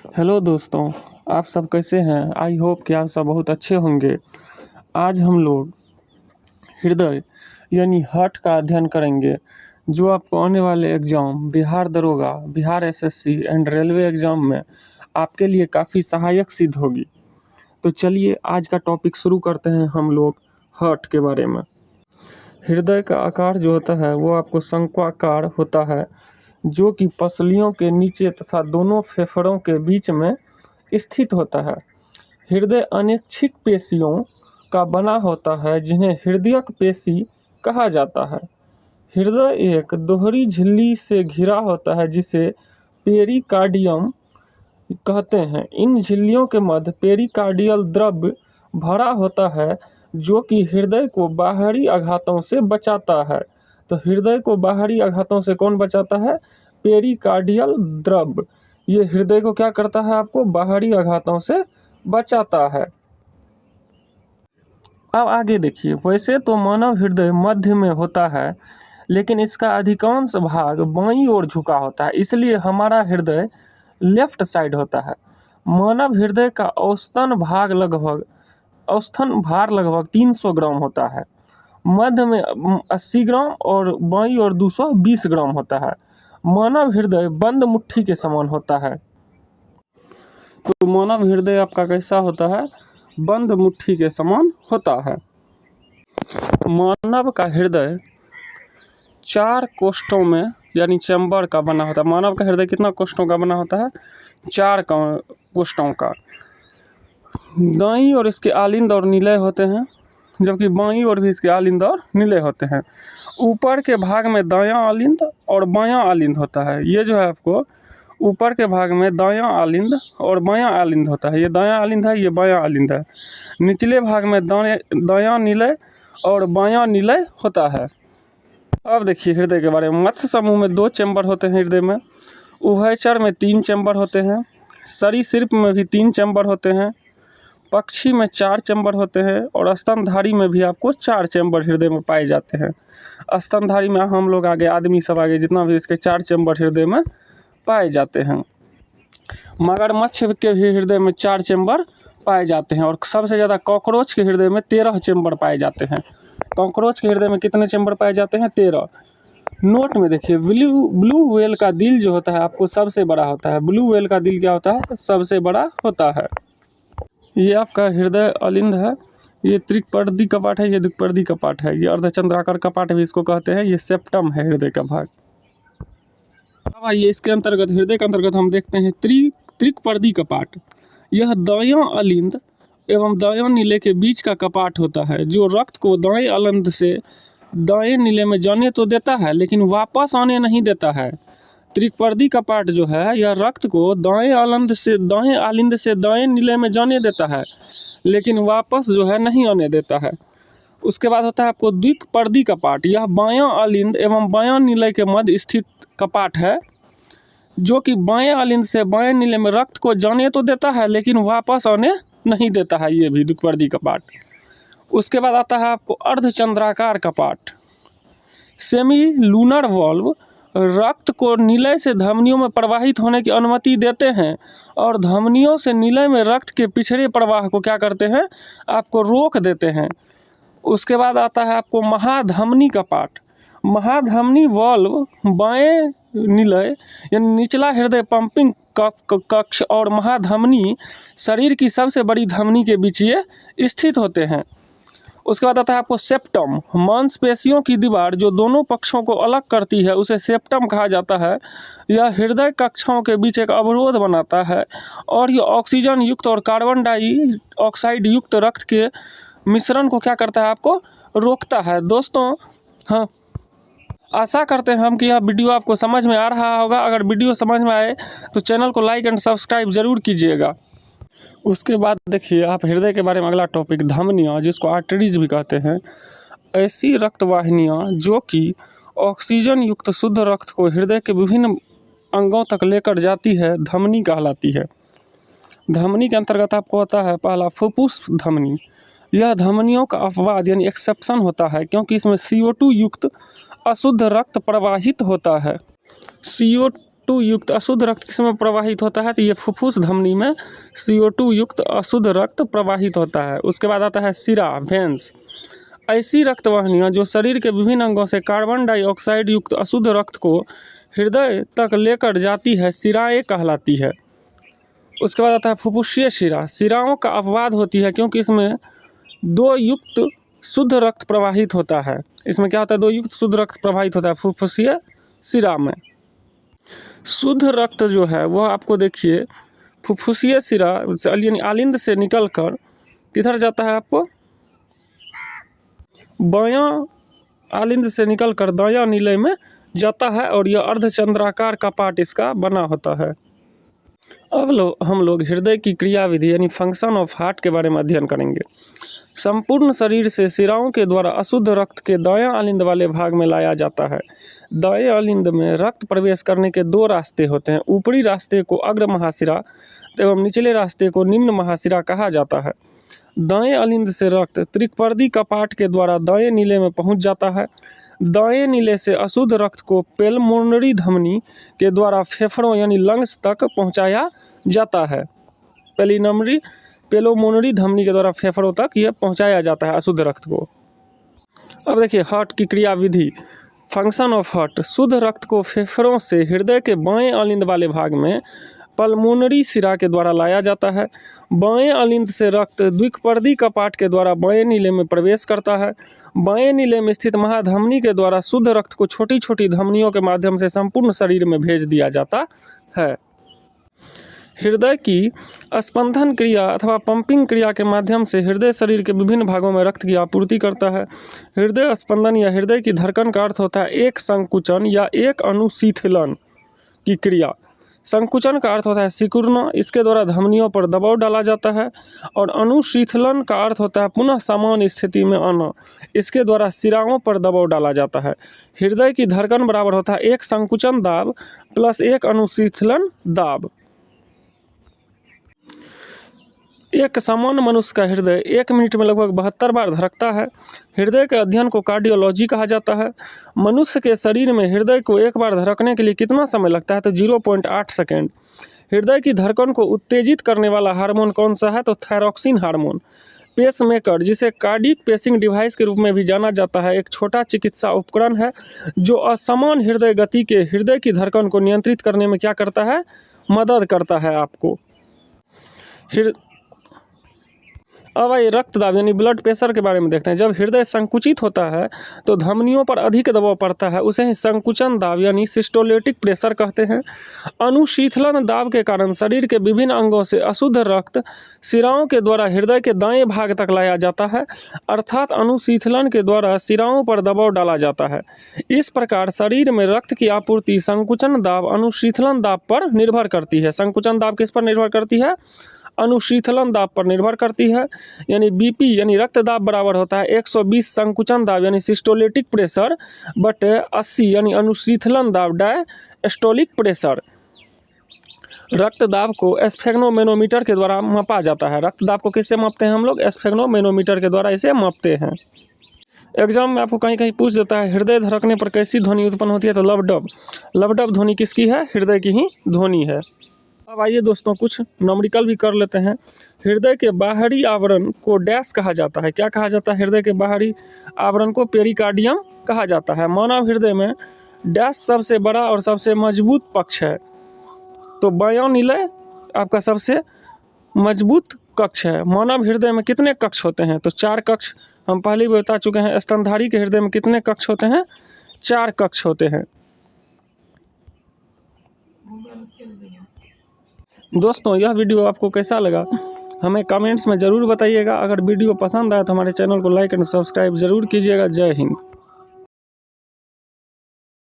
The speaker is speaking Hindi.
हेलो दोस्तों, आप सब कैसे हैं। आई होप कि आप सब बहुत अच्छे होंगे। आज हम लोग हृदय यानी हार्ट का अध्ययन करेंगे, जो आपको आने वाले एग्ज़ाम बिहार दरोगा, Bihar SSC and railway exam में आपके लिए काफ़ी सहायक सिद्ध होगी। तो चलिए आज का टॉपिक शुरू करते हैं हम लोग हार्ट के बारे में। हृदय का आकार जो होता है वो आपको शंक्वाकार होता है, जो कि पसलियों के नीचे तथा दोनों फेफड़ों के बीच में स्थित होता है। हृदय अनैच्छिक पेशियों का बना होता है, जिन्हें हृदयक पेशी कहा जाता है। हृदय एक दोहरी झिल्ली से घिरा होता है, जिसे पेरिकार्डियम कहते हैं। इन झिल्लियों के मध्य पेरिकार्डियल द्रव्य भरा होता है, जो कि हृदय को बाहरी आघातों से बचाता है। तो हृदय को बाहरी आघातों से कौन बचाता है? पेरिकार्डियल द्रव्य। ये हृदय को क्या करता है? आपको बाहरी आघातों से बचाता है। अब आगे देखिए, वैसे तो मानव हृदय मध्य में होता है, लेकिन इसका अधिकांश भाग बाईं ओर झुका होता है, इसलिए हमारा हृदय लेफ्ट साइड होता है। मानव हृदय का औसतन भार लगभग 300 ग्राम होता है। मध्य में 80 ग्राम और बाईं ओर 220 ग्राम होता है। मानव हृदय बंद मुट्ठी के समान होता है। तो मानव हृदय आपका कैसा होता है? बंद मुट्ठी के समान होता है। मानव का हृदय 4 कोष्ठों में यानी चैम्बर का बना होता है। मानव का हृदय कितना कोष्ठों का बना होता है? 4 कोष्ठों का। दाईं ओर इसके आलिंद और निलय होते हैं, जबकि बाईं ओर भी इसके आलिंद और निलय होते हैं। ऊपर के भाग में दायां आलिंद और बायां आलिंद होता है। ये जो है आपको ऊपर के भाग में दायां आलिंद और बायां आलिंद होता है। ये दायां आलिंद है, ये बायां आलिंद है। निचले भाग में दायां निलय और बायां निलय होता है। अब देखिए हृदय के बारे में। मत्स्य समूह में 2 चैम्बर होते हैं हृदय में। उभयचर में 3 चैम्बर होते हैं। सरीसृप में भी 3 चैम्बर होते हैं। पक्षी में 4 चैम्बर होते हैं और स्तनधारी में भी आपको 4 चैम्बर हृदय में पाए जाते हैं। स्तनधारी में हम लोग आगे, आदमी सब आगे, जितना भी इसके 4 चैम्बर हृदय में पाए जाते हैं। मगरमच्छ के भी हृदय में 4 चैम्बर पाए जाते हैं और सबसे ज़्यादा कॉकरोच के हृदय में 13 चैम्बर पाए जाते हैं। कॉकरोच के हृदय में कितने चैम्बर पाए जाते हैं? 13। नोट में देखिए, ब्लू व्हेल का दिल जो होता है आपको सबसे बड़ा होता है। ब्लू व्हेल का दिल क्या होता है? सबसे बड़ा होता है। ये आपका हृदय अलिंद है। ये त्रिपर्दी कपाट है, ये द्विपर्दी कपाट है, ये अर्धचंद्राकार कपाट भी इसको कहते हैं। ये सेप्टम है हृदय का भाग। अब आइए इसके अंतर्गत, हृदय के अंतर्गत हम देखते हैं त्रिपर्दी कपाट। यह दायां अलिंद एवं दायां नीले के बीच का कपाट होता है, जो रक्त को दाएं अलिंद से दाएं नीले में जाने तो देता है, लेकिन वापस आने नहीं देता है। त्रिपर्दी कपाट जो है, यह रक्त को दाएं आलिंद से दाएं नीले में जाने देता है, लेकिन वापस जो है नहीं आने देता है। उसके बाद होता है आपको द्विपर्दी कपाट। यह बायां आलिंद एवं बायां नीले के मध्य स्थित कपाट है, जो कि बाएं आलिंद से बाएं नीले में रक्त को जाने तो देता है, लेकिन वापस आने नहीं देता है। ये भी द्विपर्दी कपाट। उसके बाद आता है आपको अर्धचंद्राकार कपाट। सेमी लूनर वाल्व रक्त को निलय से धमनियों में प्रवाहित होने की अनुमति देते हैं और धमनियों से निलय में रक्त के पिछड़े प्रवाह को क्या करते हैं? आपको रोक देते हैं। उसके बाद आता है आपको महाधमनी कपाट। महाधमनी वाल्व बाएं निलय यानी निचला हृदय पंपिंग कक्ष और महाधमनी शरीर की सबसे बड़ी धमनी के बीच ये स्थित होते हैं। उसके बाद आता है आपको सेप्टम। मांसपेशियों की दीवार जो दोनों पक्षों को अलग करती है, उसे सेप्टम कहा जाता है। यह हृदय कक्षों के बीच एक अवरोध बनाता है और यह ऑक्सीजन युक्त और कार्बन डाइऑक्साइड युक्त रक्त के मिश्रण को क्या करता है? आपको रोकता है। दोस्तों, हाँ, आशा करते हैं हम कि यह वीडियो आपको समझ में आ रहा होगा। अगर वीडियो समझ में आए तो चैनल को लाइक एंड सब्सक्राइब जरूर कीजिएगा। उसके बाद देखिए आप हृदय के बारे में अगला टॉपिक, धमनियाँ, जिसको आर्टरीज भी कहते हैं। ऐसी रक्तवाहिनियाँ जो कि ऑक्सीजन युक्त शुद्ध रक्त को हृदय के विभिन्न अंगों तक लेकर जाती है, धमनी कहलाती है। धमनी के अंतर्गत आपको होता है पहला फुफ्फुस धमनी। यह धमनियों का अपवाद यानी एक्सेप्शन होता है, क्योंकि इसमें CO2 युक्त अशुद्ध रक्त प्रवाहित होता है। CO2 युक्त अशुद्ध रक्त किसमें प्रवाहित होता है? तो ये फुफ्फुस धमनी में CO2 युक्त अशुद्ध रक्त प्रवाहित होता है। उसके बाद आता है शिरा, वेंस। ऐसी रक्त वाहिनियाँ जो शरीर के विभिन्न अंगों से कार्बन डाइऑक्साइड युक्त अशुद्ध रक्त को हृदय तक लेकर जाती है, शिराएँ कहलाती है। उसके बाद आता है फुफ्फुसीय शिरा। शिराओं का अपवाद होती है क्योंकि इसमें 2 युक्त शुद्ध रक्त प्रवाहित होता है। इसमें क्या होता है? 2 युक्त शुद्ध रक्त प्रवाहित होता है फुफ्फुसीय शिरा में। शुद्ध रक्त जो है वह आपको देखिए फुफ्फुसीय शिरा यानी आलिंद से निकलकर किधर जाता है? आपको बायां आलिंद से निकलकर दायां नीले में जाता है और यह अर्धचंद्राकार का पार्ट इसका बना होता है। अब हम लोग हृदय की क्रियाविधि यानी फंक्शन ऑफ हार्ट के बारे में अध्ययन करेंगे। संपूर्ण शरीर से शिराओं के द्वारा अशुद्ध रक्त के दायां आलिंद वाले भाग में लाया जाता है। दाएं आलिंद में रक्त प्रवेश करने के 2 रास्ते होते हैं। ऊपरी रास्ते को अग्र महाशिरा एवं निचले रास्ते को निम्न महाशिरा कहा जाता है। दाएं आलिंद से रक्त त्रिकपर्दी कपाट के द्वारा दाएं नीले में पहुंच जाता है। दाएं नीले से अशुद्ध रक्त को पेल्मोनरी धमनी के द्वारा फेफड़ों यानी लंग्स तक पहुंचाया जाता है। पेलोमोनरी धमनी के द्वारा फेफड़ों तक यह पहुंचाया जाता है अशुद्ध रक्त को। अब देखिए हार्ट की क्रियाविधि, फंक्शन ऑफ हार्ट। शुद्ध रक्त को फेफड़ों से हृदय के बाएं आलिंद वाले भाग में पल्मोनरी शिरा के द्वारा लाया जाता है। बाएं आलिंद से रक्त द्विकपर्दी कपाट के द्वारा बाएं नीले में प्रवेश करता है। बाएं नीले में स्थित महाधमनी के द्वारा शुद्ध रक्त को छोटी छोटी धमनियों के माध्यम से संपूर्ण शरीर में भेज दिया जाता है। हृदय की स्पंदन क्रिया अथवा पंपिंग क्रिया के माध्यम से हृदय शरीर के विभिन्न भागों में रक्त की आपूर्ति करता है। हृदय स्पंदन या हृदय की धड़कन का अर्थ होता है एक संकुचन या एक अनुशीतलन की क्रिया। संकुचन का अर्थ होता है सिकुड़ना, इसके द्वारा धमनियों पर दबाव डाला जाता है। और अनुशीतलन का अर्थ होता है पुनः सामान्य स्थिति में आना, इसके द्वारा शिराओं पर दबाव डाला जाता है। हृदय की धड़कन बराबर होता है एक संकुचन दाब प्लस एक अनुशीतलन दाब। एक सामान्य मनुष्य का हृदय 1 मिनट में लगभग 72 बार धड़कता है। हृदय के अध्ययन को कार्डियोलॉजी कहा जाता है। मनुष्य के शरीर में हृदय को एक बार धड़कने के लिए कितना समय लगता है? तो 0.8 सेकेंड। हृदय की धड़कन को उत्तेजित करने वाला हार्मोन कौन सा है? तो थायरॉक्सिन हार्मोन। पेसमेकर, जिसे कार्डियक पेसिंग डिवाइस के रूप में भी जाना जाता है, एक छोटा चिकित्सा उपकरण है जो असमान हृदय गति के हृदय की धड़कन को नियंत्रित करने में क्या करता है? मदद करता है आपको। अब आइए रक्तदाब यानी ब्लड प्रेशर के बारे में देखते हैं। जब हृदय संकुचित होता है तो धमनियों पर अधिक दबाव पड़ता है, उसे ही संकुचन दाब यानी सिस्टोलिटिक प्रेशर कहते हैं। अनुशीतलन दाब के कारण शरीर के विभिन्न अंगों से अशुद्ध रक्त शिराओं के द्वारा हृदय के दाएं भाग तक लाया जाता है, अर्थात अनुशीतलन के द्वारा शिराओं पर दबाव डाला जाता है। इस प्रकार शरीर में रक्त की आपूर्ति संकुचन दाब अनुशीतलन दाब पर निर्भर करती है। संकुचन दाब किस पर निर्भर करती है? अनुशीतलन दाब पर निर्भर करती है। यानी बीपी यानी रक्तदाब बराबर होता है 120 संकुचन दाब यानी सिस्टोलिटिक प्रेशर बटे 80 यानी अनुशीतलन दाब डायस्टोलिक प्रेशर। रक्तदाब को स्फेग्नोमेनोमीटर के द्वारा मापा जाता है। रक्तदाब को किससे मापते हैं हम लोग? स्फेग्नोमेनोमीटर के द्वारा इसे मापते हैं। एग्जाम में आपको कहीं कहीं पूछ देता है हृदय धड़कने पर कैसी ध्वनि उत्पन्न होती है? तो लवडब। लवडब ध्वनि किसकी है? हृदय की ही ध्वनि है। अब आइए दोस्तों कुछ न्यूमेरिकल भी कर लेते हैं। हृदय के बाहरी आवरण को डैश कहा जाता है। क्या कहा जाता है? हृदय के बाहरी आवरण को पेरिकार्डियम कहा जाता है। मानव हृदय में डैश सबसे बड़ा और सबसे मजबूत पक्ष है। तो बायां निलय आपका सबसे मजबूत कक्ष है। मानव हृदय में कितने कक्ष होते हैं? तो 4 कक्ष हम पहले भी बता चुके हैं। स्तनधारी के हृदय में कितने कक्ष होते हैं? 4 कक्ष होते हैं। दोस्तों यह वीडियो आपको कैसा लगा हमें कमेंट्स में ज़रूर बताइएगा। अगर वीडियो पसंद आए तो हमारे चैनल को लाइक एंड सब्सक्राइब ज़रूर कीजिएगा। जय हिंद।